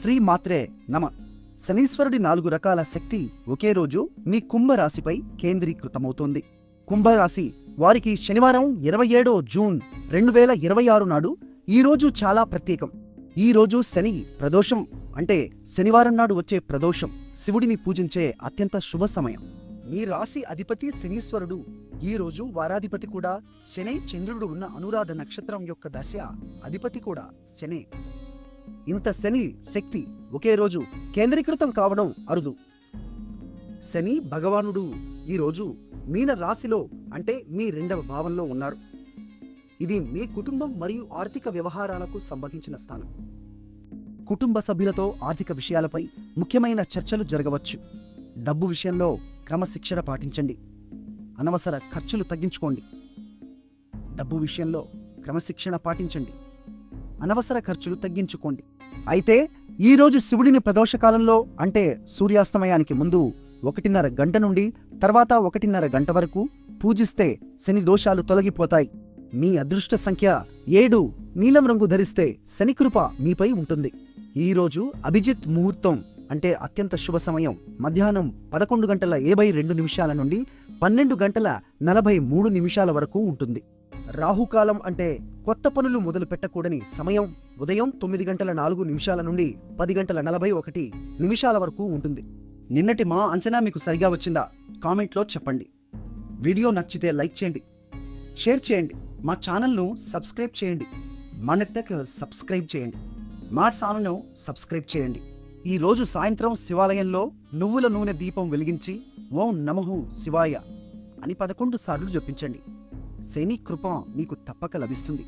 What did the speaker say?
శ్రీ మాత్రే నమ. శనీశ్వరుడి 4 రకాల శక్తి ఒకే రోజు మీ కుంభరాశిపై కేంద్రీకృతమవుతోంది. కుంభరాశి వారికి శనివారం 27 జూన్ 2026 నాడు ఈ రోజు చాలా ప్రత్యేకం. ఈ రోజు శని ప్రదోషం, అంటే శనివారం నాడు వచ్చే ప్రదోషం, శివుడిని పూజించే అత్యంత శుభ సమయం. మీ రాశి అధిపతి శనీశ్వరుడు, ఈ రోజు వారాధిపతి కూడా శని. చంద్రుడు ఉన్న అనురాధ నక్షత్రం యొక్క దశ అధిపతి కూడా శని. ఇంత శని శక్తి ఒకే రోజు కేంద్రీకృతం కావడం అరుదు. శని భగవానుడు ఈరోజు మీన రాశిలో, అంటే మీ 2వ భావంలో ఉన్నారు. ఇది మీ కుటుంబం మరియు ఆర్థిక వ్యవహారాలకు సంబంధించిన స్థానం. కుటుంబ సభ్యులతో ఆర్థిక విషయాలపై ముఖ్యమైన చర్చలు జరగవచ్చు. డబ్బు విషయంలో క్రమశిక్షణ పాటించండి. అనవసర ఖర్చులు తగ్గించుకోండి. డబ్బు విషయంలో క్రమశిక్షణ పాటించండి, అనవసర ఖర్చులు తగ్గించుకోండి. అయితే ఈరోజు శివుడిని ప్రదోషకాలంలో, అంటే సూర్యాస్తమయానికి ముందు 1:30 గంట నుండి తర్వాత 1:30 గంట వరకు పూజిస్తే శని దోషాలు తొలగిపోతాయి. మీ అదృష్ట సంఖ్య 7. నీలం రంగు ధరిస్తే శని కృప మీపై ఉంటుంది. ఈరోజు అభిజిత్ ముహూర్తం, అంటే అత్యంత శుభ సమయం మధ్యాహ్నం 11:52 నుండి 12:43 వరకు ఉంటుంది. రాహుకాలం, అంటే కొత్త పనులు మొదలు పెట్టకూడని సమయం ఉదయం 9:04 నుండి 10:41 వరకు ఉంటుంది. నిన్నటి మా అంచనా మీకు సరిగా వచ్చిందా? కామెంట్లో చెప్పండి. వీడియో నచ్చితే లైక్ చేయండి, షేర్ చేయండి, మా ఛానల్ను సబ్స్క్రైబ్ చేయండి. మా నెట్వర్క్ సబ్స్క్రైబ్ చేయండి, మా ఛానల్ను సబ్స్క్రైబ్ చేయండి. ఈ రోజు సాయంత్రం శివాలయంలో నువ్వుల నూనె దీపం వెలిగించి ఓం నమః శివాయ అని 11 సార్లు జపించండి. శని కృప మీకు తప్పక లభిస్తుంది.